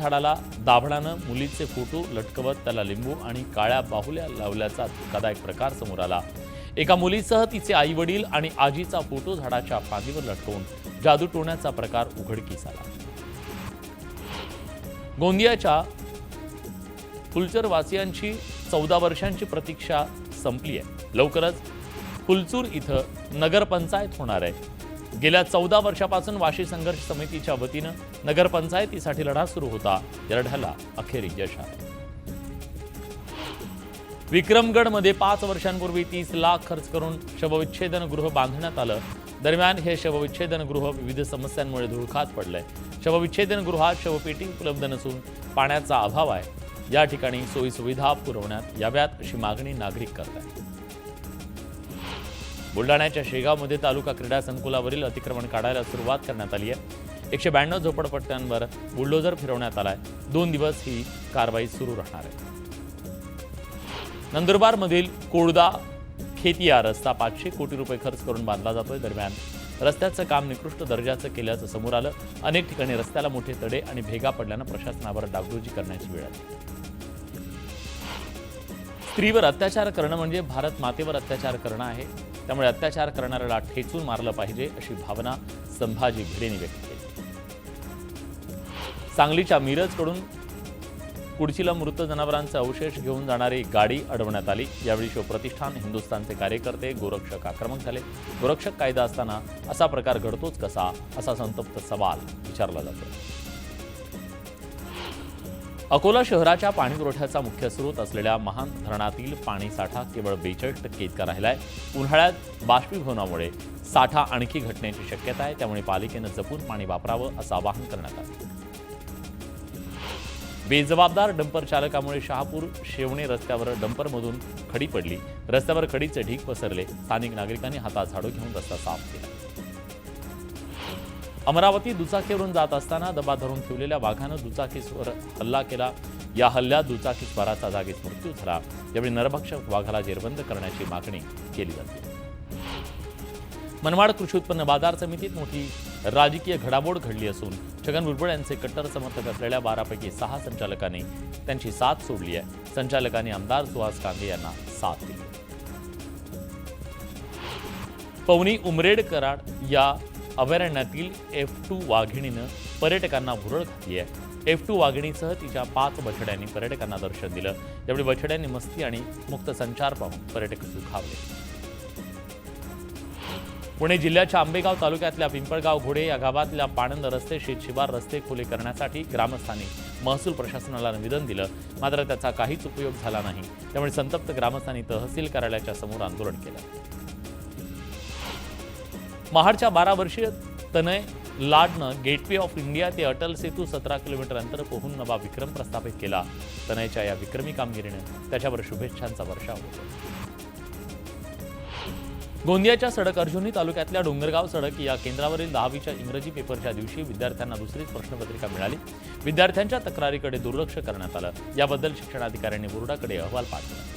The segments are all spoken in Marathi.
झाडाला दाभडानं मुलीचे फोटो लटकवत त्याला लिंबू आणि काळ्या बाहुल्या लावल्याचा धक्कादायक प्रकार समोर आला। एका मुलीसह तिचे आई वडील आणि आजीचा फोटो झाडाच्या फांदीवर लटकवून जादू टोण्याचा प्रकार उघडकीस आला। गोंदियाच्या फुलचर वासियांची 14 वर्षांची प्रतीक्षा संपली आहे। लवकरच फुलचूर इथं नगरपंचायत होणार आहे। गेल्या 14 वर्षापासून वाशी संघर्ष समितीच्या वतीनं नगरपंचायतीसाठी लढा सुरू होता। या लढ्याला अखेर यश आलं। विक्रमगडमध्ये 5 वर्षांपूर्वी 30 लाख खर्च करून शवविच्छेदन गृह बांधण्यात आलं। दरम्यान हे शवविच्छेदन गृह विविध समस्यांमुळे धुळखात पडलंय। शवविच्छेदन गृहात शवपेटी उपलब्ध नसून पाण्याचा अभाव आहे। या ठिकाणी सोयी सुविधा पुरवण्यात याव्यात अशी मागणी नागरिक करत आहेत। बुलढाण्याच्या शेगावमध्ये तालुका क्रीडा संकुलावरील अतिक्रमण काढायला सुरुवात करण्यात आली आहे। 192 झोपडपट्ट्यांवर बुलडोजर फिरवण्यात आलाय। 2 दिवस ही कारवाई सुरू राहणार आहे। नंदुरबारमधील कोळदा खेतिया रस्ता 500 कोटी रुपये खर्च करून बांधला जातोय। दरम्यान रस्त्याचं काम निकृष्ट दर्जाचं केल्याचं समोर आलं। अनेक ठिकाणी रस्त्याला मोठे तडे आणि भेगा पडल्यानं प्रशासनावर डागडुजी करण्याची वेळ आली। स्त्रीवर अत्याचार करणं म्हणजे भारत मातेवर अत्याचार करणं आहे। त्यामुळे अत्याचार करणाऱ्याला ठेचून मारलं पाहिजे अशी भावना संभाजी भिडेंनी व्यक्त केली। सांगलीच्या मिरजकडून कुडचीला मृत जनावरांचे अवशेष घेऊन जाणारी गाडी अडवण्यात आली। यावेळी शिवप्रतिष्ठान हिंदुस्थानचे कार्यकर्ते गोरक्षक आक्रमक झाले। गोरक्षक कायदा असताना असा प्रकार घडतोच कसा, असा संतप्त सवाल विचारला जातो। अकोला शहराच्या पाणीपुरवठ्याचा मुख्य स्रोत असलेल्या महान धरणातील पाणीसाठा केवळ 42% इतका राहिलाय। उन्हाळ्यात बाष्पीभवनामुळे साठा आणखी घटण्याची शक्यता आहे। त्यामुळे पालिकेनं जपून पाणी वापरावं असं आवाहन करण्यात आलं। बेजबाबदार डंपर चालकामुळे शहापूर शेवणे रस्त्यावर डंपरमधून खडी पडली। रस्त्यावर खडीचे ढीग पसरले। स्थानिक नागरिकांनी हातात झाडू घेऊन रस्ता साफ केला। अमरावती दुचाकीवरून जात असताना दबा धरून ठेवलेल्या वाघानं दुचाकीवर हल्ला केला। या हल्ल्यात दुचाकीस्वाराचा जागीच मृत्यू झाला। यावेळी नरभक्षक वाघाला जेरबंद करण्याची मागणी केली जाते। मनमाड कृषी उत्पन्न बाजार समितीत मोठी राजकीय घडामोड घडली असून छगन भुजबळ यांचे कट्टर समर्थक असलेल्या 12 पैकी 6 संचालकांनी त्यांची साथ सोडली आहे। संचालकांनी आमदार सुहास कांदे यांना साथ दिली। पवनी उमरेड कराड या अभयारण्यातील F2 वाघिणीनं पर्यटकांना भुरळ घातली आहे। F2 वाघिणीसह तिच्या 5 बछड्यांनी पर्यटकांना दर्शन दिलं। यावेळी बछड्यांनी मस्ती आणि मुक्त संचार पाहून पर्यटक सुखावले। पुणे जिल्ह्याच्या आंबेगाव तालुक्यातल्या पिंपळगाव घोडे या गावातल्या पाणंद रस्ते शेतशिवार रस्ते खुले करण्यासाठी ग्रामस्थांनी महसूल प्रशासनाला निवेदन दिलं। मात्र त्याचा काहीच उपयोग झाला नाही। त्यामुळे संतप्त ग्रामस्थांनी तहसील कार्यालयाच्या समोर आंदोलन केलं। महाडच्या 12 वर्षीय तनय लाडनं गेटवे ऑफ इंडिया ते अटल सेतू 17 किलोमीटर अंतर पोहून नवा विक्रम प्रस्थापित केला। तनयच्या या विक्रमी कामगिरीने त्याच्यावर शुभेच्छांचा वर्षाव होतो। गोंदियाच्या सडक अर्जुनी तालुक्यातल्या डोंगरगाव सडक या केंद्रावरील 10वीच्या इंग्रजी पेपरच्या दिवशी विद्यार्थ्यांना दुसरीच प्रश्नपत्रिका मिळाली। विद्यार्थ्यांच्या तक्रारीकडे दुर्लक्ष करण्यात आलं। याबद्दल शिक्षणाधिकाऱ्यांनी बोर्डाकडे अहवाल पाठवला।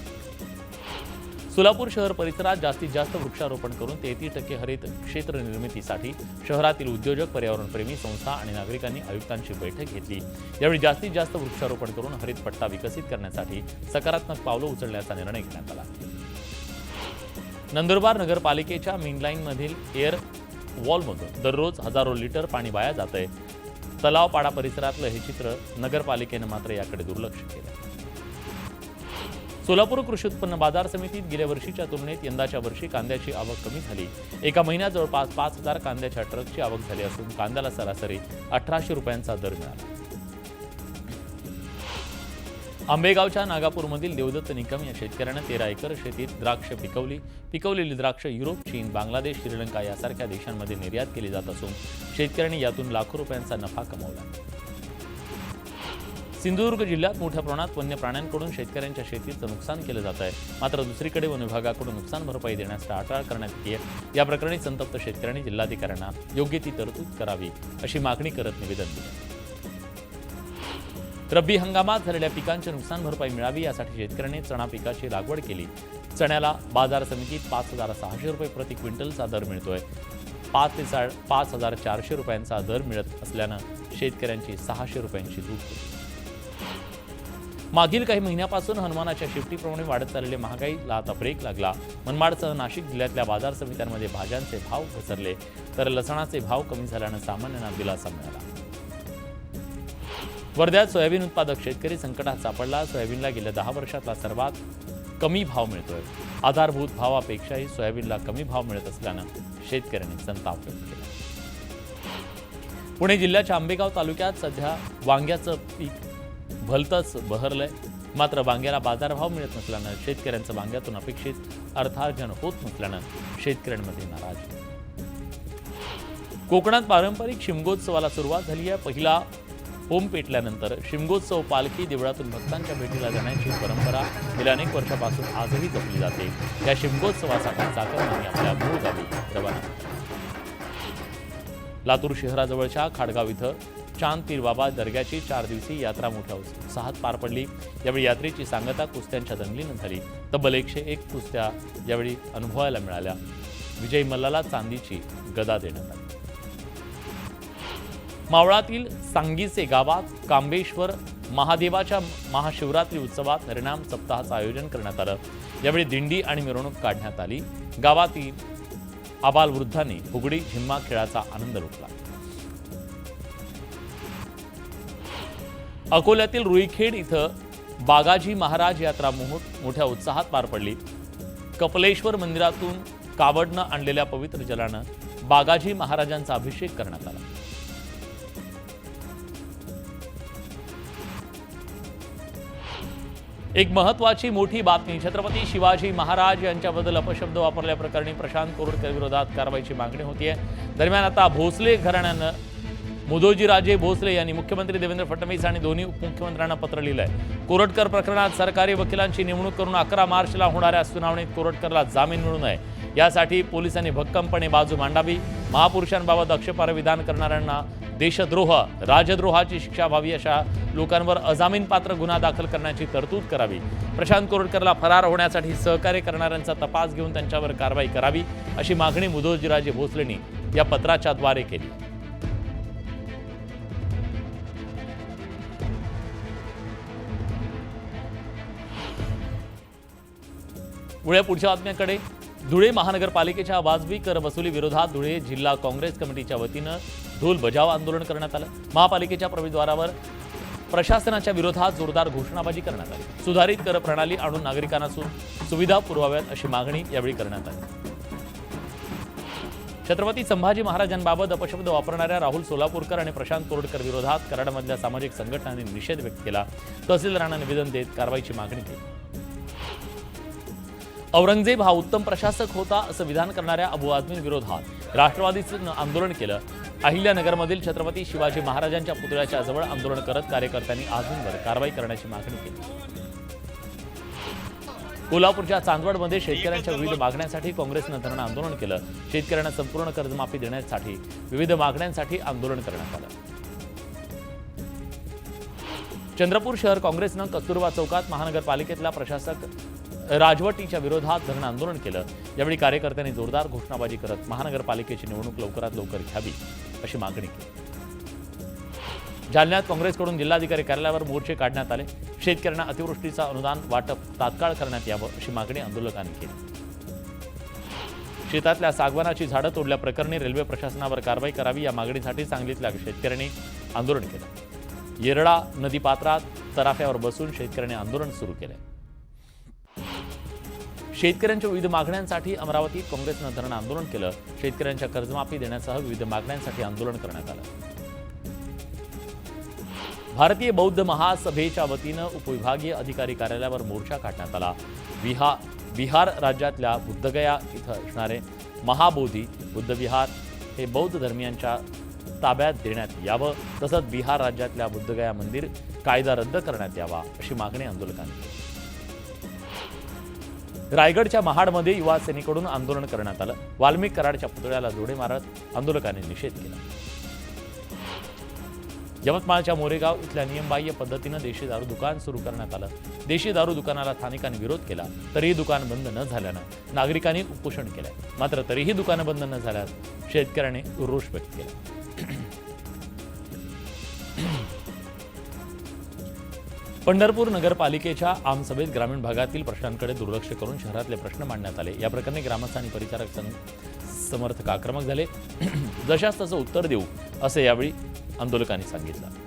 सोलापूर शहर परिसरात जास्तीत जास्त वृक्षारोपण करून 33% हरित क्षेत्र निर्मितीसाठी शहरातील उद्योजक, पर्यावरणप्रेमी संस्था आणि नागरिकांनी आयुक्तांची बैठक घेतली। यावेळी जास्तीत जास्त वृक्षारोपण करून हरित पट्टा विकसित करण्यासाठी सकारात्मक पावलं उचलण्याचा निर्णय घेण्यात आला। नंदुरबार नगरपालिकेच्या मेनलाईनमधील एअर वॉलमधून दररोज हजारो लिटर पाणी वाया जातंय। तलावपाडा परिसरातलं हे चित्र नगरपालिकेनं मात्र याकडे दुर्लक्ष केलं। सोलापूर कृषी उत्पन्न बाजार समितीत गेल्या वर्षीच्या तुलनेत यंदाच्या वर्षी कांद्याची आवक कमी झाली। एका महिन्यात जवळपास 5000 कांद्याच्या ट्रकची आवक झाली असून कांद्याला सरासरी 1800 रुपयांचा दर मिळाला। आंबेगावच्या नागापूरमधील देवदत्त निकम या शेतकऱ्यानं 13 एकर शेतीत द्राक्ष पिकवलेली द्राक्ष युरोप, चीन, बांगलादेश, श्रीलंका यासारख्या देशांमध्ये निर्यात केली जात असून शेतकऱ्यांनी यातून लाखो रुपयांचा नफा कमावला। सिंधुदुर्ग जिल्ह्यात मोठ्या प्रमाणात वन्य प्राण्यांकडून शेतकऱ्यांच्या शेतीचं नुकसान केलं जात आहे। मात्र दुसरीकडे वन विभागाकडून नुकसान भरपाई देण्यास टाळाटाळ करण्यात येते आहे। या प्रकरणी संतप्त शेतकऱ्यांनी जिल्हाधिकाऱ्यांना योग्य ती तरतूद करावी अशी मागणी करत निवेदन दिलं। रब्बी हंगामात झालेल्या पिकांचे नुकसान भरपाई मिळावी यासाठी शेतकऱ्यांनी चणा पिकाची लागवड केली। चण्याला बाजार समितीत 5600 रुपये प्रति क्विंटलचा दर मिळतोय। 5 ते 5400 रुपयांचा दर मिळत असल्यानं शेतकऱ्यांची 600 रुपयांची लूट होती। मागील काही महिन्यापासून हनुमानाच्या शिफ्टीप्रमाणे वाढत चाललेली महागाईला आता ब्रेक लागला. मनमाडसह नाशिक जिल्ह्यातल्या बाजार समित्यांमध्ये भाज्यांचे भाव घसरले तर लसणाचे भाव कमी झाल्यानं सामान्यांना दिलासा मिळाला. वर्ध्यात सोयाबीन उत्पादक शेतकरी संकटात सापडला. सोयाबीनला गेल्या 10 वर्षातला सर्वात कमी भाव मिळतोय. आधारभूत भावापेक्षाही सोयाबीनला कमी भाव मिळत असल्यानं शेतकऱ्यांनी संताप व्यक्त केला. पुणे जिल्ह्याच्या आंबेगाव तालुक्यात सध्या वांग्याचं पीक भलतंच बहरलंय. मात्र वांग्याला बाजारभाव मिळत नसल्यानं शेतकऱ्यांचं वांग्यातून अपेक्षित अर्थार्जन होत नसल्यानं शेतकऱ्यांमध्ये नाराजी. कोकणात पारंपरिक शिमगोत्सवाला सुरुवात झाली आहे. पहिला होम पेटल्यानंतर शिमगोत्सव पालखी देवळातून भक्तांच्या भेटीला जाण्याची परंपरा गेल्या अनेक वर्षापासून आजही जपली जाते. या शिमगोत्सवासाठी चाकरमानी आपल्या मूळ गावी रवाना. लातूर शहराजवळच्या खाडगाव इथं चांद पीर बाबा दर्ग्याची 4 दिवसीय यात्रा मोठ्या उत्साहात पार पडली. यावेळी यात्रेची सांगता कुस्त्यांच्या दंगलीनं झाली. तब्बल 101 कुस्त्या यावेळी अनुभवायला मिळाल्या. विजय मल्लाला चांदीची गदा देण्यात आली. मावळातील सांगीचे गावात कांबेश्वर महादेवाच्या महाशिवरात्री उत्सवात हरिनाम सप्ताहाचं आयोजन करण्यात आलं. यावेळी दिंडी आणि मिरवणूक काढण्यात आली. गावातील आबालवृद्धांनी फुगडी झिम्मा खेळाचा आनंद लुटला. अकोल्यातील रुईखेड इथं बागाजी महाराज यात्रा मोठ्या उत्साहात पार पडली. कपलेश्वर मंदिरातून कावडनं आणलेल्या पवित्र जलानं बागाजी महाराजांचा अभिषेक करण्यात आला. एक महत्वाची मोठी बातमी. छत्रपती शिवाजी महाराज यांच्याबद्दल अपशब्द वापरल्याप्रकरणी प्रशांत कोरोडकर विरोधात कारवाईची मागणी होतीये. दरम्यान आता भोसले घराण्यानं मुदोजीराजे भोसले यांनी मुख्यमंत्री देवेंद्र फडणवीस आणि दोन्ही उपमुख्यमंत्र्यांना पत्र लिहिलंय. कोरटकर प्रकरणात सरकारी वकिलांची नेमणूक करून 11 मार्चला होणाऱ्या सुनावणीत कोरटकरला जामीन मिळू नये यासाठी पोलिसांनी भक्कमपणे बाजू मांडावी. महापुरुषांबाबत आक्षेपार्ह विधान करणाऱ्यांना देशद्रोह, राजद्रोहाची शिक्षा व्हावी. अशा लोकांवर अजामीनपात्र गुन्हा दाखल करण्याची तरतूद करावी. प्रशांत कोरटकरला फरार होण्यासाठी सहकार्य करणाऱ्यांचा तपास घेऊन त्यांच्यावर कारवाई करावी अशी मागणी मुदोजीराजे भोसलेंनी या पत्राच्या द्वारे केली. पुढच्या बातम्याकडे. धुळे महानगरपालिकेच्या वाजवी कर वसुली विरोधात धुळे जिल्हा काँग्रेस कमिटीच्या वतीनं ढोल बजाव आंदोलन करण्यात आलं. महापालिकेच्या प्रवेशद्वारावर प्रशासनाच्या विरोधात जोरदार घोषणाबाजी करण्यात आली. सुधारित कर प्रणाली आणून नागरिकांना सुविधा पुरवाव्यात अशी मागणी यावेळी करण्यात आली. छत्रपती संभाजी महाराजांबाबत अपशब्द वापरणाऱ्या राहुल सोलापूरकर आणि प्रशांत कोरटकर विरोधात कराडमधल्या सामाजिक संघटनांनी निषेध व्यक्त केला. तहसीलदारांना निवेदन देत कारवाईची मागणी केली. औरंगजेब हा उत्तम प्रशासक होता असं विधान करणाऱ्या अबू आझमी विरोधात राष्ट्रवादीचं आंदोलन केलं. अहिल्यानगरमधील छत्रपती शिवाजी महाराजांच्या पुतळ्याच्या जवळ आंदोलन करत कार्यकर्त्यांनी आझमींवर कारवाई करण्याची मागणी केली. कोल्हापूरच्या चांदवडमध्ये शेतकऱ्यांच्या विविध मागण्यांसाठी काँग्रेसनं धरणं आंदोलन केलं. शेतकऱ्यांना संपूर्ण कर्जमाफी देण्यासाठी विविध मागण्यांसाठी आंदोलन करण्यात आलं. चंद्रपूर शहर काँग्रेसनं कस्तुरबा चौकात महानगरपालिकेतला प्रशासक राजवटीच्या विरोधात धरणं आंदोलन केलं. यावेळी कार्यकर्त्यांनी जोरदार घोषणाबाजी करत महानगरपालिकेची निवडणूक लवकरात लवकर घ्यावी अशी मागणी केली. जालन्यात काँग्रेसकडून जिल्हाधिकारी कार्यालयावर मोर्चे काढण्यात आले. शेतकऱ्यांना अतिवृष्टीचं अनुदान वाटप तात्काळ करण्यात यावं अशी मागणी आंदोलकांनी केली. शेतातल्या सागवानाची झाडं तोडल्याप्रकरणी रेल्वे प्रशासनावर कारवाई करावी या मागणीसाठी सांगलीतल्या शेतकऱ्यांनी आंदोलन केलं. येरळा नदीपात्रात तराफ्यावर बसून शेतकऱ्यांनी आंदोलन सुरू केलं. शेतकऱ्यांच्या विविध मागण्यांसाठी अमरावतीत काँग्रेसनं धरणं आंदोलन केलं. शेतकऱ्यांच्या कर्जमाफी देण्यासह विविध मागण्यांसाठी आंदोलन करण्यात आलं. भारतीय बौद्ध महासभेच्या वतीनं उपविभागीय अधिकारी कार्यालयावर मोर्चा काढण्यात आला. बिहार राज्यातल्या बुद्धगया इथं असणारे महाबोधी बुद्ध विहार हे बौद्ध धर्मियांच्या ताब्यात देण्यात यावं, तसंच बिहार राज्यातल्या बुद्धगया मंदिर कायदा रद्द करण्यात यावा अशी मागणी आंदोलकांनी केली. रायगडच्या महाडमध्ये युवा सेनेकडून आंदोलन करण्यात आलं. वाल्मिक कराडच्या पुतळ्याला जोडे मारत आंदोलकांनी निषेध केला. यवतमाळच्या मोरेगाव इथल्या नियमबाह्य पद्धतीनं देशी दारू दुकान सुरू करण्यात आलं. देशी दारू दुकानाला स्थानिकांनी विरोध केला. तरीही दुकान बंद न झाल्यानं नागरिकांनी उपोषण केलंय. मात्र तरीही दुकानं बंद न झाल्यास शेतकऱ्यांनी रोष व्यक्त केला. पंढरपूर नगरपालिकेच्या आमसभेत ग्रामीण भागातील प्रश्नांकडे दुर्लक्ष करून शहरातले प्रश्न मांडण्यात आले। या प्रकरणी ग्रामस्थ आणि परिचारक समर्थक आक्रमक झाले। जशास तसं उत्तर देऊ असे यावेळी आंदोलकांनी सांगितलं।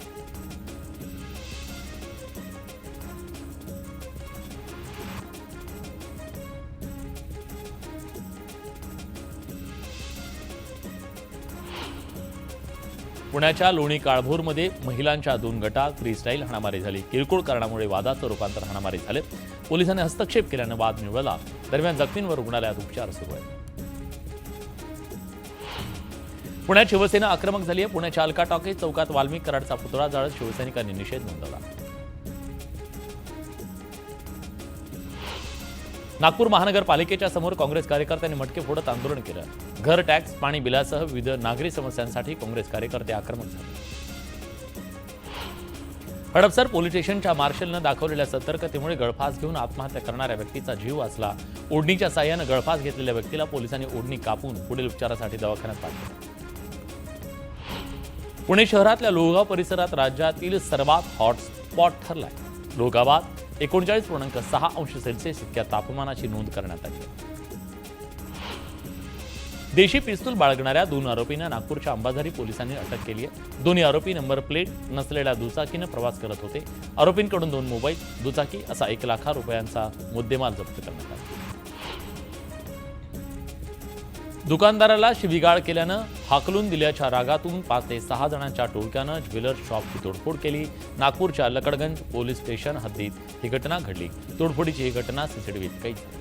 पुण्याच्या लोणी काळभोरमध्ये महिलांच्या 2 गटात फ्रीस्टाईल हाणामारी झाली। किरकोळ कारणामुळे वादाचं रूपांतर हाणामारी झाले। पोलिसांनी हस्तक्षेप केल्यानं वाद निवळला। दरम्यान जखमींवर रुग्णालयात उपचार सुरू आहेत। पुण्यात शिवसेना आक्रमक झाली आहे। पुण्याच्या अलका टॉकीज चौकात वाल्मिक कराडचा पुतळा जाळत शिवसैनिकांनी निषेध नोंदवला। नागपूर महानगरपालिकेच्या समोर काँग्रेस कार्यकर्त्यांनी मटके फोडत आंदोलन केलं। घर टॅक्स, पाणी बिलासह विविध नागरी समस्यांसाठी काँग्रेस कार्यकर्ते आक्रमक झाले। हडपसर पोलीस स्टेशनच्या मार्शलनं दाखवलेल्या सतर्कतेमुळे गळफास घेऊन आत्महत्या करणाऱ्या व्यक्तीचा जीव वाचला। ओढणीच्या साह्यानं गळफास घेतलेल्या व्यक्तीला पोलिसांनी ओढणी कापून पुढील उपचारासाठी दवाखान्यात पाठवलं। पुणे शहरातल्या लोहगाव परिसरात राज्यातील सर्वात हॉटस्पॉट ठरलाय। लोहगावात 39.6 अंश सेल्सिअस इतक्या तापमानाची नोंद करण्यात आली आहे। देशी पिस्तूल बाळगणाऱ्या 2 आरोपींना नागपूरच्या अंबाझरी पोलिसांनी अटक केली आहे। दोन्ही आरोपी नंबर प्लेट नसलेल्या दुचाकीनं प्रवास करत होते। आरोपींकडून 2 मोबाईल, दुचाकी असा 1 लाख रुपयांचा मुद्देमाल जप्त करण्यात आला। दुकानदाराला शिवीगाळ केल्यानं हाकलून दिल्याच्या रागातून 5 ते 6 जणांच्या टोळक्यानं ज्वेलर्स शॉपची तोडफोड केली। नागपूरच्या लकडगंज पोलीस स्टेशन हद्दीत ही घटना घडली। तोडफोडीची ही घटना सीसीटीव्हीत कैद झाली।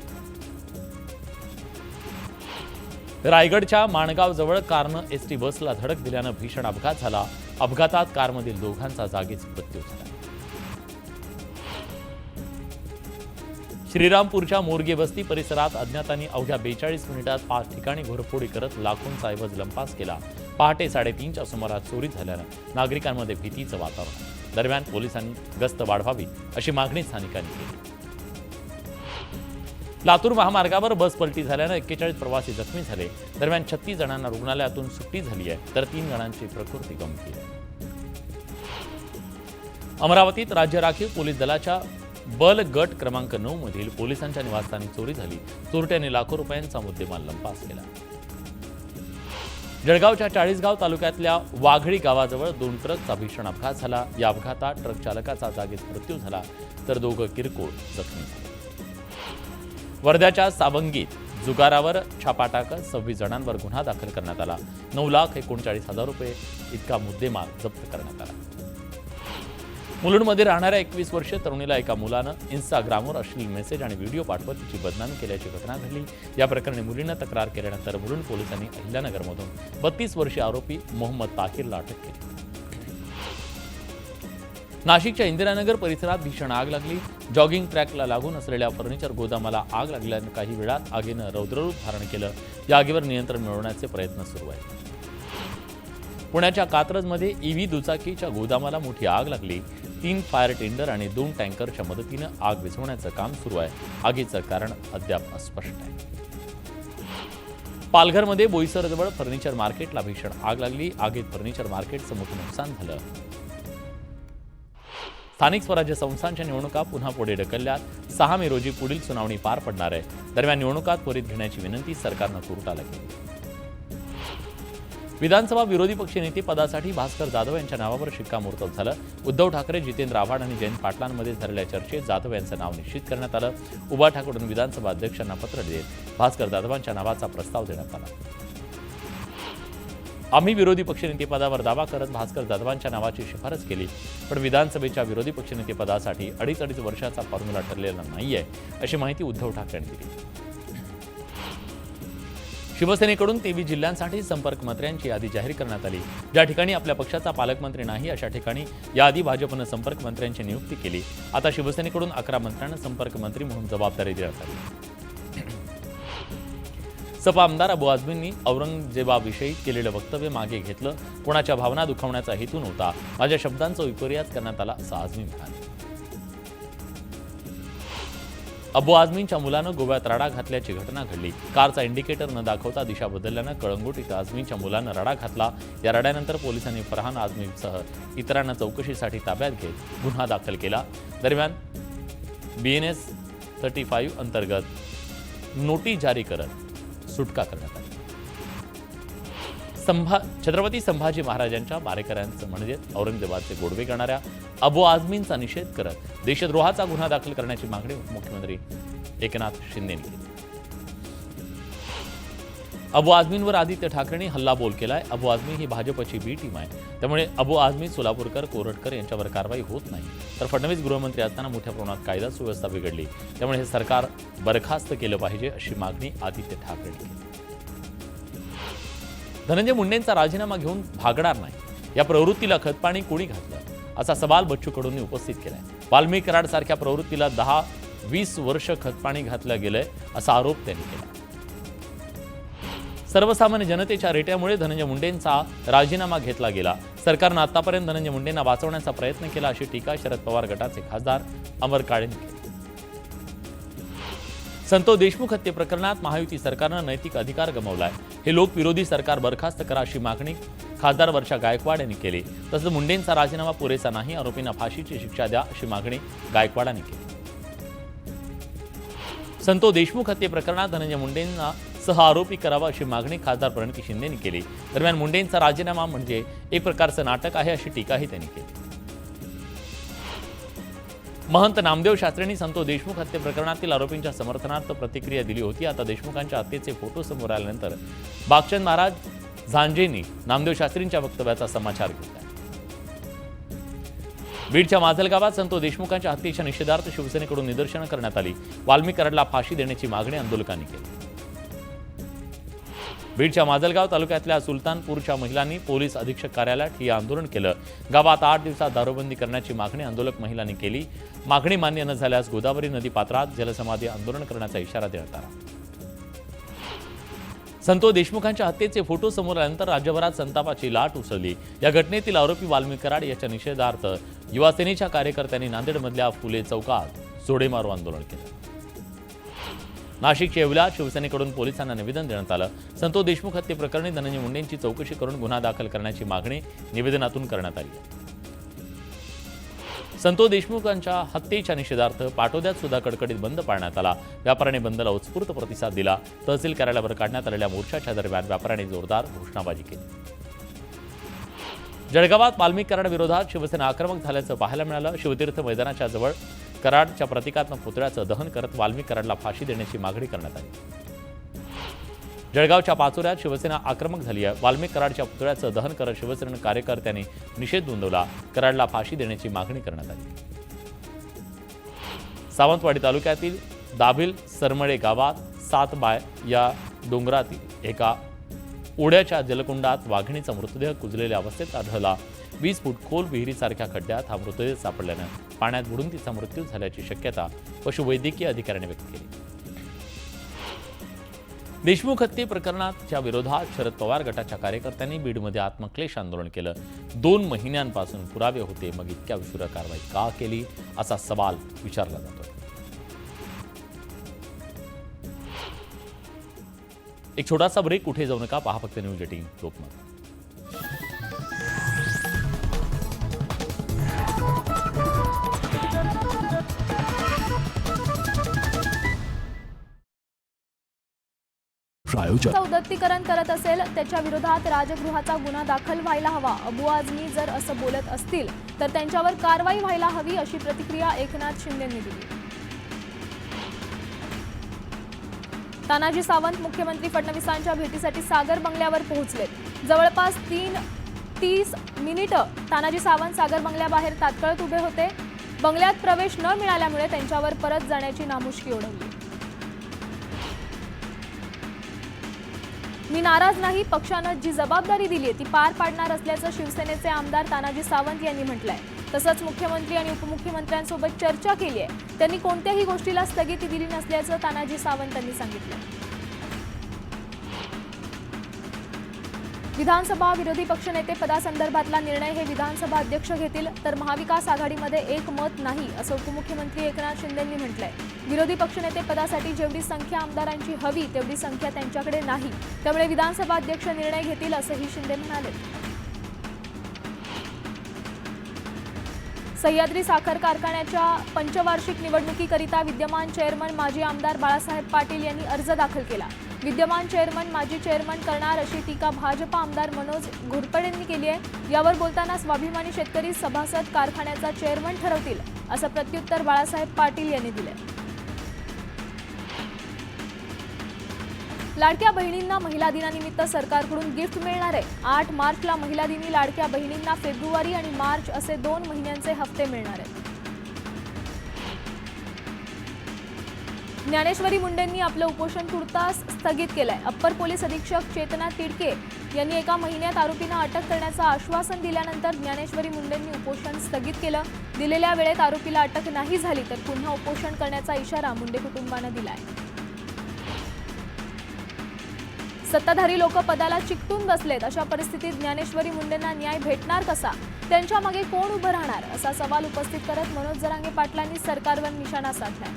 रायगडच्या माणगावजवळ कारनं एसटी बसला धडक दिल्यानं भीषण अपघात झाला। अपघातात कारमधील दोघांचा जागीच मृत्यू झाला। श्रीरामपूरच्या मोरगे वस्ती परिसरात अज्ञातांनी अवघ्या 42 मिनिटात 5 ठिकाणी घोरफोडी करत लाखोंचा ऐवज लंपास केला। पहाटे 3:30च्या सुमारास चोरी झाल्यानं नागरिकांमध्ये भीतीचं वातावरण। दरम्यान पोलिसांनी गस्त वाढवावी अशी मागणी स्थानिकांनी केली। लातूर महामार्गावर बस पलटी झाल्यानं 41 प्रवासी जखमी झाले। दरम्यान 36 जणांना रुग्णालयातून सुट्टी झाली आहे, तर 3 जणांची प्रकृती गंभीर आहे। अमरावतीत राज्य राखीव पोलीस दलाच्या बल गट क्रमांक 9 मधील पोलिसांच्या निवासस्थानी चोरी झाली। चोरट्याने लाखो रुपयांचा मुद्देमाल लंपास केला। जळगावच्या चाळीसगाव तालुक्यातल्या वाघळी गावाजवळ 2 ट्रकचा भीषण अपघात झाला। या अपघातात ट्रक चालकाचा जागीच मृत्यू झाला, तर 2 किरकोळ जखमी झाले। वर्ध्याच्या सावंगीत जुगारावर छापा टाकत 26 जणांवर गुन्हा दाखल करण्यात आला। 9,39,000 रुपये इतका मुद्देमाल जप्त करण्यात आला। मुलुंडमध्ये राहणाऱ्या 21 वर्षीय तरुणीला एका मुलानं इन्स्टाग्रामवर अश्लील मेसेज आणि व्हिडिओ पाठवत तिची बदनामी केल्याची घटना घडली। या प्रकरणी मुलीनं तक्रार केल्यानंतर मुलुंड पोलिसांनी अहिल्यानगरमधून 32 वर्षीय आरोपी मोहम्मद ताहिरला अटक केली। नाशिकच्या इंदिरानगर परिसरात भीषण आग लागली। जॉगिंग ट्रॅकला लागून असलेल्या फर्निचर गोदामाला आग लागल्यानं काही वेळात आगीनं रौद्ररूप धारण केलं। या आगीवर नियंत्रण मिळवण्याचे प्रयत्न सुरू आहेत। पुण्याच्या कात्रजमध्ये ईव्ही दुचाकीच्या गोदामाला मोठी आग लागली। 3 फायर टेंडर आणि 2 टँकरच्या मदतीनं आग विझवण्याचं काम सुरू आहे। आगीचं कारण अद्याप अस्पष्ट आहे। पालघरमध्ये बोईसरजवळ फर्निचर मार्केटला भीषण आग लागली। आगीत फर्निचर मार्केटचं मोठं नुकसान झालं। स्थानिक स्वराज्य संस्थांच्या निवडणुका पुन्हा पुढे ढकलल्यात। 6 मे रोजी पुढील सुनावणी पार पडणार आहे। दरम्यान निवडणुका त्वरित घेण्याची विनंती सरकारनं कोर्टाला केली। विधानसभा विरोधी पक्षनेते पदासाठी भास्कर जाधव यांच्या नावावर शिक्कामोर्तब झालं। उद्धव ठाकरे, जितेंद्र आव्हाड आणि जयंत पाटलांमध्ये झालेल्या चर्चेत जाधव यांचं नाव निश्चित करण्यात आलं। उभा ठाकरेंकडून विधानसभा अध्यक्षांना पत्र देत भास्कर जाधवांच्या नावाचा प्रस्ताव देण्यात आला। आम्ही विरोधी पक्षनेतेपदावर दावा करत भास्कर जाधवांच्या नावाची शिफारस केली, पण विधानसभेच्या विरोधी पक्षनेतेपदासाठी 2.5 वर्षाचा फॉर्म्युला ठरलेला नाहीये, अशी माहिती उद्धव ठाकरे यांनी दिली। शिवसेनेकडून 23 जिल्ह्यांसाठी संपर्क मंत्र्यांची यादी जाहीर करण्यात आली। ज्या ठिकाणी आपल्या पक्षाचा पालकमंत्री नाही अशा ठिकाणी याआधी भाजपनं संपर्क मंत्र्यांची नियुक्ती केली। आता शिवसेनेकडून 11 मंत्र्यांना संपर्क मंत्री म्हणून जबाबदारी देण्यात आली। सपा आमदार अबू आझमींनी औरंगजेबाविषयी केलेलं वक्तव्य मागे घेतलं। कोणाच्या भावना दुखावण्याचा हेतू नव्हता, माझ्या शब्दांचा विपर्यास करण्यात आला, असं आझमी म्हणाले। अबू आझमींच्या मुलानं गोव्यात राडा घातल्याची घटना घडली। कारचा इंडिकेटर न दाखवता दिशा बदलल्यानं कळंगूट इथं आझमींच्या मुलानं राडा घातला। या राड्यानंतर पोलिसांनी फरहान आझमीसह इतरांना चौकशीसाठी ताब्यात घेत गुन्हा दाखल केला। दरम्यान BNS 35 अंतर्गत नोटीस जारी करत सुटका करण्यात आली. छत्रपती संभाजी महाराजांच्या मारेकऱ्यांचं म्हणजे औरंगजेबाचे गोडवे करणाऱ्या अबू आझमींचा निषेध करत देशद्रोहाचा गुन्हा दाखल करण्याची मागणी मुख्यमंत्री एकनाथ शिंदेंनी केली. अबू आझमींवर आदित्य ठाकरेंनी हल्लाबोल केलाय. अबू आझमी ही भाजपची बी टीम आहे, त्यामुळे अबू आझमी, सोलापूरकर, कोरटकर यांच्यावर कारवाई होत नाही. तर फडणवीस गृहमंत्री असताना मोठ्या प्रमाणात कायदा सुव्यवस्था बिघडली, त्यामुळे हे सरकार बरखास्त केलं पाहिजे अशी मागणी आदित्य ठाकरेंनी केली. धनंजय मुंडेंचा राजीनामा घेऊन भागणार नाही या प्रवृत्तीला खतपाणी कोणी घातलं असा सवाल बच्चू कडूंनी उपस्थित केलाय. वाल्मिक कराड सारख्या प्रवृत्तीला 10-20 वर्ष खतपाणी घातलं गेलंय असा आरोप त्यांनी केला. सर्वसामान्य जनतेच्या रेट्यामुळे धनंजय मुंडेंचा राजीनामा घेतला गेला. सरकारनं आतापर्यंत धनंजय मुंडेंना वाचवण्याचा प्रयत्न केला अशी टीका शरद पवार गटाचे खासदार अमर काळेंनी केली. संतोष देशमुख हत्ये प्रकरणात महायुती सरकारनं नैतिक अधिकार गमावलाय. हे लोकविरोधी सरकार बरखास्त करा अशी मागणी खासदार वर्षा गायकवाड यांनी केली. तसंच मुंडेंचा राजीनामा पुरेसा नाही, आरोपींना फाशीची शिक्षा द्या अशी मागणी गायकवाडांनी केली. संतोष देशमुख हत्ये प्रकरणात धनंजय मुंडेंना सह आरोपी करावा अशी मागणी खासदार प्रणिती शिंदेंनी केली. दरम्यान मुंडेंचा राजीनामा म्हणजे एक प्रकारचं नाटक आहे अशी टीकाही त्यांनी केली. महंत नामदेव शास्त्रींनी संतोष देशमुख हत्ये प्रकरणातील आरोपींच्या समर्थनार्थ प्रतिक्रिया दिली होती. आता देशमुखांच्या हत्येचे फोटो समोर आल्यानंतर बागचंद महाराज झांजेंनी नामदेव शास्त्रींच्या वक्तव्याचा समाचार घेतला. बीडच्या माजलगावात संतोष देशमुखांच्या हत्येच्या निषेधार्थ शिवसेनेकडून निदर्शनं करण्यात आली. वाल्मिक कराडला फाशी देण्याची मागणी आंदोलकांनी केली. बीडच्या माजलगाव तालुक्यातल्या सुलतानपूरच्या महिलांनी पोलीस अधीक्षक कार्यालयात ठिय्या आंदोलन केलं. गावात 8 दिवसात दारूबंदी करण्याची मागणी आंदोलक महिलांनी केली. मागणी मान्य न झाल्यास गोदावरी नदी पात्रात जलसमाधी आंदोलन करण्याचा इशारा देण्यात आला. संतोष देशमुखांच्या हत्येचे फोटो समोर आल्यानंतर राज्यभरात संतापाची लाट उसळली. या घटनेतील आरोपी वाल्मिक कराड याच्या निषेधार्थ युवासेनेच्या कार्यकर्त्यांनी नांदेडमधल्या फुले चौकात जोडेमारो आंदोलन केलं. नाशिकच्या येवल्यात शिवसेनेकडून पोलिसांना निवेदन देण्यात आलं. संतोष देशमुख हत्ये प्रकरणी धनंजय मुंडेंची चौकशी करून गुन्हा दाखल करण्याची मागणी निवेदनातून करण्यात आली. संतोष देशमुखांच्या हत्येच्या निषेधार्थ पाटोद्यात सुद्धा कडकडीत बंद पाळण्यात आला. व्यापाऱ्यांनी बंदला उत्स्फूर्त प्रतिसाद दिला. तहसील कार्यालयावर काढण्यात आलेल्या मोर्चाच्या दरम्यान व्यापाऱ्यांनी जोरदार घोषणाबाजी केली. जळगावात वाल्मिक कराड विरोधात शिवसेना आक्रमक झाल्याचं पाहायला मिळालं. शिवतीर्थ मैदानाच्या जवळ कराडच्या प्रतीकात्मक पुतळ्याचं दहन करत वाल्मिक कराडला फाशी देण्याची मागणी करण्यात आली. जळगावच्या पाचोऱ्यात शिवसेना आक्रमक झाली आहे. वाल्मिक कराडच्या पुतळ्याचं दहन करत शिवसेना कार्यकर्त्यांनी निषेध नोंदवला. कराडला फाशी देण्याची मागणी करण्यात आली. सावंतवाडी तालुक्यातील दाभिल सरमळे गावात 7 बाय या डोंगरातील एका ओढ्याच्या जलकुंडात वाघिणीचा मृतदेह कुजलेल्या अवस्थेत आढळला. 20 फूट खोल विहिरीसारख्या खड्ड्यात हा मृतदेह सापडल्यानं पाण्यात बुडून तिचा मृत्यू झाल्याची शक्यता पशुवैद्यकीय अधिकाऱ्यांनी व्यक्त केली. देशमुख हत्ये प्रकरणाच्या विरोधात शरद पवार गटाच्या कार्यकर्त्यांनी बीडमध्ये आत्मक्लेश आंदोलन केलं. 2 महिन्यांपासून पुरावे होते, मग इतक्या उशिरा कारवाई का केली असा सवाल विचारला जातो. एक छोटासा ब्रेक, कुठे जाऊ नका, पहा फक्त न्यूज 18 लोकमत. उदात्तीकरण करत असेल त्याच्या विरोधात राजगृहाचा गुन्हा दाखल व्हायला हवा. अबू आझमी जर असं बोलत असतील तर त्यांच्यावर कारवाई व्हायला हवी अशी प्रतिक्रिया एकनाथ शिंदेंनी दिली. तानाजी सावंत मुख्यमंत्री फडणवीसांच्या भेटीसाठी सागर बंगल्यावर पोहोचलेत. जवळपास 30 मिनिटं तानाजी सावंत सागर बंगल्याबाहेर तात्काळ उभे होते. बंगल्यात प्रवेश न मिळाल्यामुळे त्यांच्यावर परत जाण्याची नामुष्की ओढवली. मी नाराज नाही, पक्षानं जी जबाबदारी दिली आहे ती पार पाडणार असल्याचं शिवसेनेचे आमदार तानाजी सावंत यांनी म्हटलंय. तसंच मुख्यमंत्री आणि उपमुख्यमंत्र्यांसोबत चर्चा केली आहे. त्यांनी कोणत्याही गोष्टीला स्थगिती दिली नसल्याचं तानाजी सावंत यांनी सांगितलं. विधानसभा विरोधी पक्षनेते पदासंदर्भातला निर्णय हे विधानसभा अध्यक्ष घेतील, तर महाविकास आघाडीमध्ये एक मत नाही असं उपमुख्यमंत्री एकनाथ शिंदेंनी म्हटलंय. विरोधी पक्षनेते पदासाठी जेवढी संख्या आमदारांची हवी तेवढी संख्या त्यांच्याकडे नाही, त्यामुळे विधानसभा अध्यक्ष निर्णय घेतील असंही शिंदे म्हणाले. सह्याद्री साखर कारखान्याच्या पंचवार्षिक निवडणुकीकरिता विद्यमान चेअरमन माजी आमदार बाळासाहेब पाटील यांनी अर्ज दाखल केला. विद्यमान चेअरमन माजी चेअरमन करणार अशी टीका भाजप आमदार मनोज घोरपडेंनी केली आहे. यावर बोलताना स्वाभिमानी शेतकरी सभासद कारखान्याचा चेअरमन ठरवतील असं प्रत्युत्तर बाळासाहेब पाटील यांनी दिले. लाडक्या बहिणींना महिला दिनानिमित्त सरकारकडून गिफ्ट मिळणार आहे. 8 मार्चला महिला दिनी लाडक्या बहिणींना फेब्रुवारी आणि मार्च असे 2 महिन्यांचे हप्ते मिळणार आहेत. ज्ञानेश्वरी मुंडेंनी आपलं उपोषण तुर्तास स्थगित केलंय. अप्पर पोलीस अधीक्षक चेतना तिडके यांनी एका महिन्यात आरोपींना अटक करण्याचं आश्वासन दिल्यानंतर ज्ञानेश्वरी मुंडेंनी उपोषण स्थगित केलं. दिलेल्या वेळेत आरोपीला अटक नाही झाली तर पुन्हा उपोषण करण्याचा इशारा मुंडे कुटुंबानं दिलाय. सत्ताधारी लोक पदाला चिकटून बसलेत. अशा परिस्थितीत ज्ञानेश्वरी मुंडेंना न्याय भेटणार कसा? त्यांच्या मागे कोण उभं राहणार असा सवाल उपस्थित करत मनोज जरांगे पाटलांनी सरकारवर निशाणा साधलाय.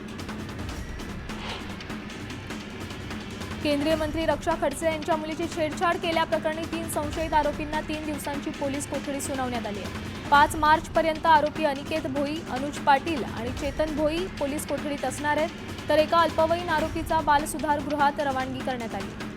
केंद्रीय मंत्री रक्षा खडसे यांच्या मुलीची छेडछाड केल्याप्रकरणी 3 संशयित आरोपींना 3 दिवसांची पोलीस कोठडी सुनावण्यात आली आहे. 5 मार्चपर्यंत आरोपी अनिकेत भोई, अनुज पाटील आणि चेतन भोई पोलीस कोठडीत असणार आहेत, तर एका अल्पवयीन आरोपीचा बालसुधारगृहात रवानगी करण्यात आली.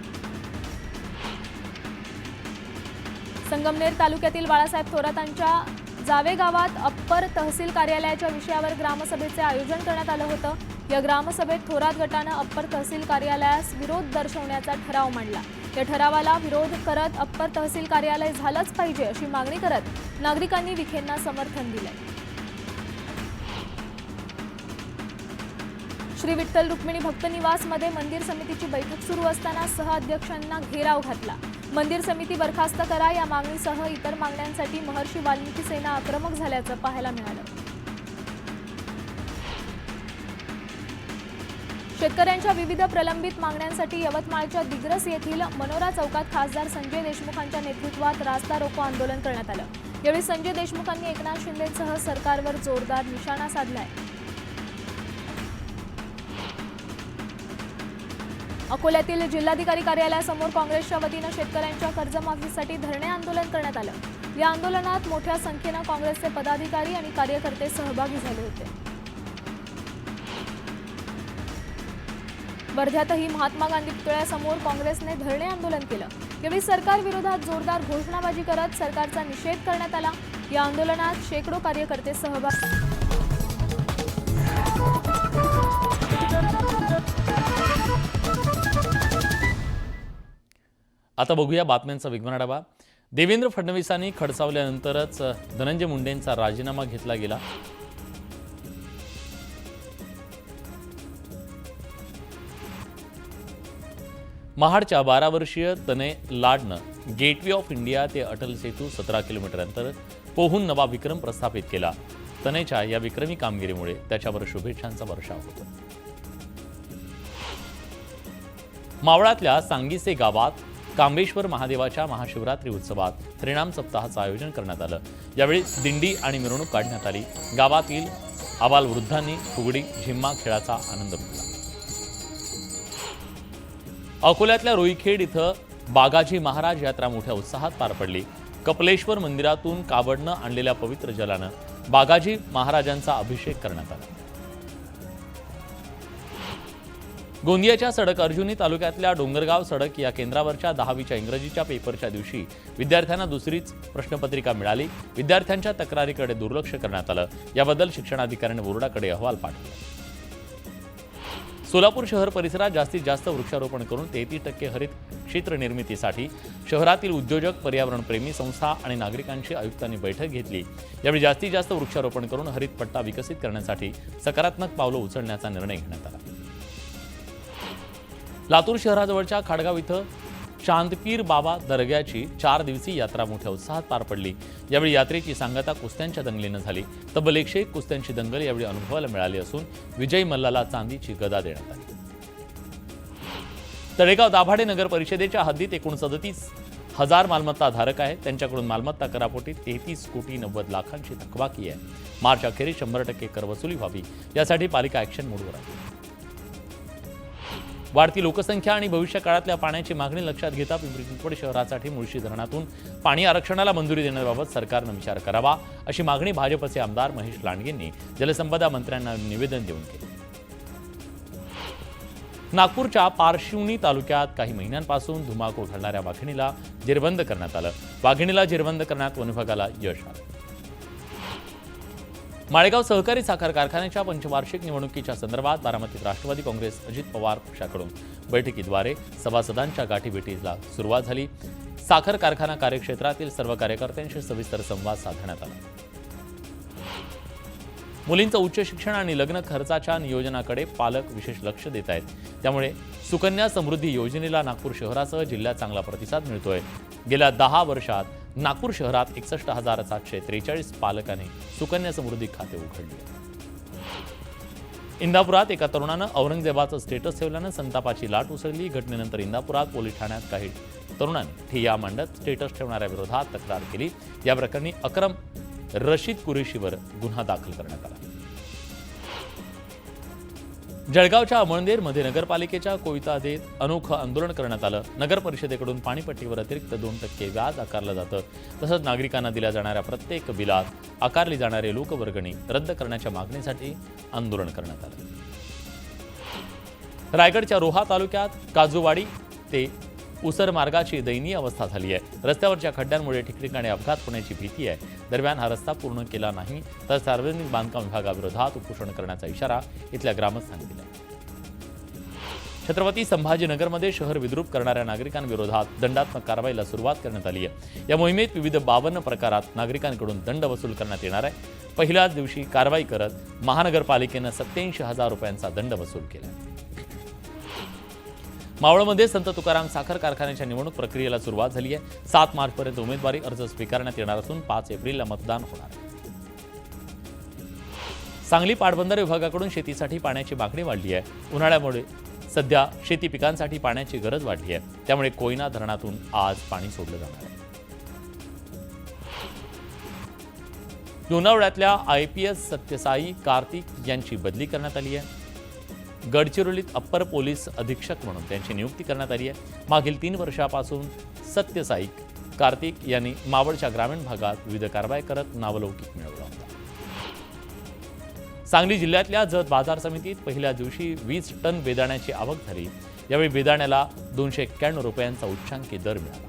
संगमनेर तालुक्यातील बाळासाहेब थोरातांच्या जावे गावात अप्पर तहसील कार्यालयाच्या विषयावर ग्रामसभेचे आयोजन करण्यात आलं होतं. या ग्रामसभेत थोरात गटानं अप्पर तहसील कार्यालयास विरोध दर्शवण्याचा ठराव मांडला. या ठरावाला विरोध करत अप्पर तहसील कार्यालय झालंच पाहिजे अशी मागणी करत नागरिकांनी विखेंना समर्थन दिलंय. श्री विठ्ठल रुक्मिणी भक्त निवासमध्ये मंदिर समितीची बैठक सुरू असताना सहअध्यक्षांना घेराव घातला. मंदिर समिती बरखास्त करा या मागणीसह इतर मागण्यांसाठी महर्षी वाल्मिकी सेना आक्रमक झाल्याचं पाहायला मिळालं. शेतकऱ्यांच्या विविध प्रलंबित मागण्यांसाठी यवतमाळच्या दिग्रस येथील मनोरा चौकात खासदार संजय देशमुखांच्या नेतृत्वात रास्ता रोको आंदोलन करण्यात आलं. यावेळी संजय देशमुखांनी एकनाथ शिंदेंसह सरकारवर जोरदार निशाणा साधलाय. अकोल्यातील जिल्हाधिकारी कार्यालयासमोर काँग्रेसच्या वतीनं शेतकऱ्यांच्या कर्जमाफीसाठी धरणे आंदोलन करण्यात आलं. या आंदोलनात मोठ्या संख्येनं काँग्रेसचे पदाधिकारी आणि कार्यकर्ते सहभागी झाले होते. वर्ध्यातही महात्मा गांधी पुतळ्यासमोर काँग्रेसने धरणे आंदोलन केलं. यावेळी सरकार विरोधात जोरदार घोषणाबाजी करत सरकारचा निषेध करण्यात आला. या आंदोलनात शेकडो कार्यकर्ते सहभागी. आता बघूया बातम्यांचा वेगवान आढावा. देवेंद्र फडणवीसांनी खडसावल्यानंतरच धनंजय मुंडेंचा राजीनामा घेतला गेला. महाडच्या 12 वर्षीय तनय लाडनं गेटवे ऑफ इंडिया ते अटल सेतू 17 किलोमीटर अंतर पोहून नवा विक्रम प्रस्थापित केला. तनयच्या या विक्रमी कामगिरीमुळे त्याच्यावर शुभेच्छांचा वर्षाव होतो. मावळातल्या सांगीसे गावात कांबेश्वर महादेवाच्या महाशिवरात्री उत्सवात हरिनाम सप्ताहाचं आयोजन करण्यात आलं. यावेळी दिंडी आणि मिरवणूक काढण्यात आली. गावातील आबालवृद्धांनी फुगडी झिम्मा खेळाचा आनंद लुटला. अकोल्यातल्या रोईखेड इथं बागाजी महाराज यात्रा मोठ्या उत्साहात पार पडली. कपलेश्वर मंदिरातून कावडनं आणलेल्या पवित्र जलानं बागाजी महाराजांचा अभिषेक करण्यात आला. गोंदियाच्या सडक अर्जुनी तालुक्यातल्या डोंगरगाव सडक या केंद्रावरच्या 10वीच्या इंग्रजीच्या पेपरच्या दिवशी विद्यार्थ्यांना दुसरीच प्रश्नपत्रिका मिळाली. विद्यार्थ्यांच्या तक्रारीकडे दुर्लक्ष करण्यात आलं. याबद्दल शिक्षणाधिकाऱ्यांनी बोर्डाकडे अहवाल पाठवला. सोलापूर शहर परिसरात जास्तीत जास्त वृक्षारोपण करून 33% हरित क्षेत्र निर्मितीसाठी शहरातील उद्योजक, पर्यावरणप्रेमी संस्था आणि नागरिकांची आयुक्तांनी बैठक घेतली. यावेळी जास्तीत जास्त वृक्षारोपण करून हरित पट्टा विकसित करण्यासाठी सकारात्मक पावलं उचलण्याचा निर्णय घेण्यात आला. लातूर शहराजवळच्या खाडगाव इथं शांतपीर बाबा दर्ग्याची 4 दिवसीय यात्रा मोठ्या उत्साहात पार पडली. यावेळी यात्रेची सांगता कुस्त्यांच्या दंगलीनं झाली. तब्बल 101 कुस्त्यांची दंगल यावेळी अनुभवायला मिळाली असून विजयी मल्लाला चांदीची गदा देण्यात आली. तळेगाव दाभाडे नगर परिषदेच्या हद्दीत एकूण 37,000 मालमत्ता धारक आहेत. त्यांच्याकडून मालमत्ता करापोटी 33,90,00,000ची थकबाकी आहे. मार्च अखेरीस 100% कर वसुली व्हावी यासाठी पालिका ॲक्शन मोडवर आहे. वाढती लोकसंख्या आणि भविष्य काळातल्या पाण्याची मागणी लक्षात घेता पिंपरी चिंचवड शहरासाठी मुळशी धरणातून पाणी आरक्षणाला मंजुरी देण्याबाबत सरकारनं विचार करावा, अशी मागणी भाजपचे आमदार महेश लांडगेंनी जलसंपदा मंत्र्यांना निवेदन देऊन केली. नागपूरच्या पारशिवनी तालुक्यात काही महिन्यांपासून धुमाकूळ घालणाऱ्या वाघिणीला जेरबंद करण्यात आलं. वाघिणीला जेरबंद करण्यात वन विभागाला यश आलं. माळेगाव सहकारी साखर कारखान्याच्या पंचवार्षिक निवडणुकीच्या संदर्भात बारामतीत राष्ट्रवादी काँग्रेस अजित पवार पक्षाकडून बैठकीद्वारे सभासदांच्या गाठीभेटीला सुरुवात झाली. साखर कारखाना कार्यक्षेत्रातील सर्व कार्यकर्त्यांशी सविस्तर संवाद साधण्यात आला. मुलींचं उच्च शिक्षण आणि लग्न खर्चाच्या नियोजनाकडे पालक विशेष लक्ष देत आहेत. त्यामुळे सुकन्या समृद्धी योजनेला नागपूर शहरासह जिल्ह्यात चांगला प्रतिसाद मिळतोय. गेल्या 10 वर्षात नागपूर शहरात 61,743 पालकांनी सुकन्या समृद्धी खाते उघडले. इंदापुरात एका तरुणानं औरंगजेबाचं स्टेटस ठेवल्यानं संतापाची लाट उसळली. घटनेनंतर इंदापुरात पोलीस ठाण्यात काही तरुणांनी ठिय्या मांडत स्टेटस ठेवणाऱ्या विरोधात तक्रार केली. या प्रकरणी अक्रम रशीद कुरेशीवर गुन्हा दाखल करण्यात आला. जळगावच्या अमळनेरमध्ये नगरपालिकेच्या कोयता देत अनोखं आंदोलन करण्यात आलं. नगर परिषदेकडून पाणीपट्टीवर अतिरिक्त 2% व्याज आकारलं जातं. तसंच नागरिकांना दिल्या जाणाऱ्या प्रत्येक बिलात आकारली जाणारी लोकवर्गणी रद्द करण्याच्या मागणीसाठी आंदोलन करण्यात आलं. रायगडच्या रोहा तालुक्यात काजूवाडी ते उसर मार्गाची दयनीय अवस्था झाली आहे. रस्त्यावरच्या खड्ड्यांमुळे ठिकठिकाणी अपघात होण्याची भीती आहे. दरम्यान हा रस्ता पूर्ण केला नाही तर सार्वजनिक बांधकाम विभागाविरोधात उपोषण करण्याचा इशारा इथल्या ग्रामस्थांनी दिला. छत्रपती संभाजीनगरमध्ये शहर विद्रूप करणाऱ्या नागरिकांविरोधात दंडात्मक कारवाईला सुरुवात करण्यात आली आहे. या मोहिमेत विविध 52 प्रकारात नागरिकांकडून दंड वसूल करण्यात येणार आहे. पहिल्याच दिवशी कारवाई करत महानगरपालिकेनं 87,000 रुपयांचा दंड वसूल केला. मावळमध्ये संत तुकाराम साखर कारखान्याच्या निवडणूक प्रक्रियेला सुरुवात झाली आहे. 7 मार्चपर्यंत उमेदवारी अर्ज स्वीकारण्यात येणार असून 5 एप्रिलला मतदान होणार आहे. सांगली पाटबंधारे विभागाकडून शेतीसाठी पाण्याची मागणी वाढली आहे. उन्हाळ्यामुळे सध्या शेती पिकांसाठी पाण्याची गरज वाढली आहे. त्यामुळे कोयना धरणातून आज पाणी सोडलं जाणार आहे. लोणावळ्यातल्या IPS सत्यसाई कार्तिक यांची बदली करण्यात आली आहे. गडचिरोलीत अप्पर पोलीस अधीक्षक म्हणून त्यांची नियुक्ती करण्यात आली आहे. मागील 3 वर्षापासून सत्यसाई कार्तिक यांनी मावळच्या ग्रामीण भागात विविध कारवाई करत नावलौकिक मिळवला होता. सांगली जिल्ह्यातल्या जत बाजार समितीत पहिल्या दिवशी 20 टन बेदाण्याची आवक झाली. यावेळी बेदाण्याला 291 रुपयांचा उच्चांकी दर मिळाला.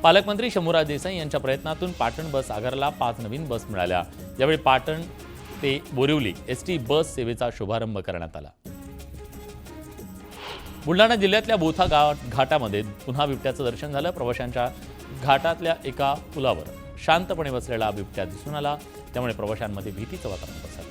पालकमंत्री शंभूराज देसाई यांच्या प्रयत्नातून पाटण बस आगाराला 5 नवीन बस मिळाल्या. यावेळी पाटण ते बोरिवली ST बस सेवेचा शुभारंभ करण्यात आला. बुलढाणा जिल्ह्यातल्या बोथा घाटामध्ये पुन्हा बिबट्याचं दर्शन झालं. प्रवाशांच्या घाटातल्या एका पुलावर शांतपणे बसलेला बिबट्या दिसून आला. त्यामुळे प्रवाशांमध्ये भीतीचं वातावरण पसरलं.